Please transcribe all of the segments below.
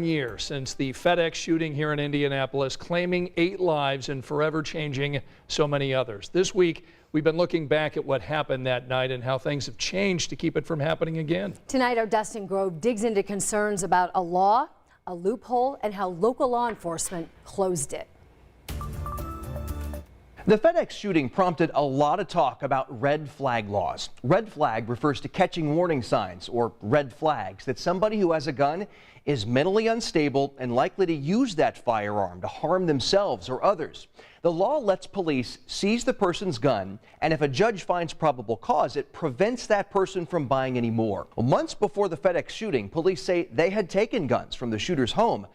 Year since the FedEx shooting here in Indianapolis, claiming 8 lives and forever changing so many others. This week, we've been looking back at what happened that night and how things have changed to keep it from happening again. Tonight, our Dustin Grove digs into concerns about a law, a loophole, and how local law enforcement closed it. The FedEx shooting prompted a lot of talk about red flag laws. Red flag refers to catching warning signs, or red flags, that somebody who has a gun is mentally unstable and likely to use that firearm to harm themselves or others. The law lets police seize the person's gun, and if a judge finds probable cause, it prevents that person from buying any more. Well, months before the FedEx shooting, police say they had taken guns from the shooter's home,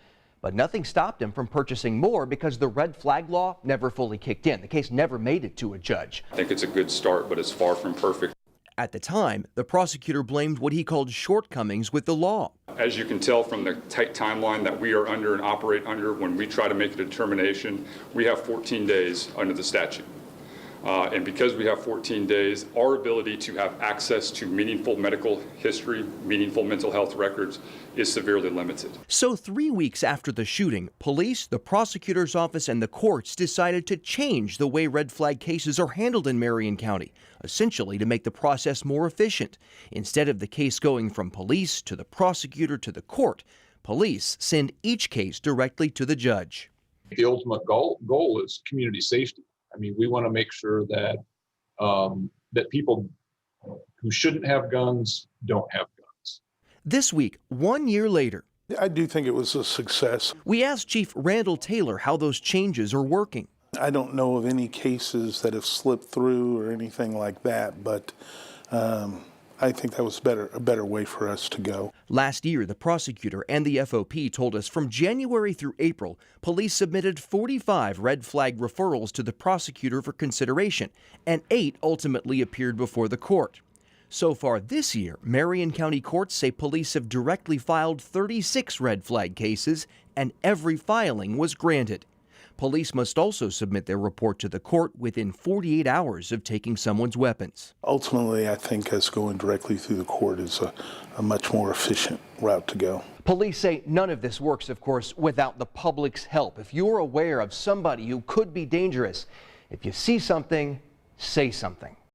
but nothing stopped him from purchasing more because the red flag law never fully kicked in. The case never made it to a judge. I think it's a good start, but it's far from perfect. At the time, the prosecutor blamed what he called shortcomings with the law. As you can tell from the tight timeline that we are under and operate under, when we try to make a determination, we have 14 days under the statute. And because we have 14 days, our ability to have access to meaningful medical history, meaningful mental health records is severely limited. So 3 weeks after the shooting, police, the prosecutor's office, and the courts decided to change the way red flag cases are handled in Marion County, essentially to make the process more efficient. Instead of the case going from police to the prosecutor to the court, police send each case directly to the judge. The ultimate goal is community safety. I mean, we want to make sure that that people who shouldn't have guns don't have guns. This week, 1 year later, I do think it was a success. We asked Chief Randall Taylor how those changes are working. I don't know of any cases that have slipped through or anything like that, but I think that was a better way for us to go. Last year, the prosecutor and the FOP told us from January through April, police submitted 45 red flag referrals to the prosecutor for consideration, and 8 ultimately appeared before the court. So far this year, Marion County courts say police have directly filed 36 red flag cases, and every filing was granted. Police must also submit their report to the court within 48 hours of taking someone's weapons. Ultimately, I think us going directly through the court is a much more efficient route to go. Police say none of this works, of course, without the public's help. If you're aware of somebody who could be dangerous, if you see something, say something.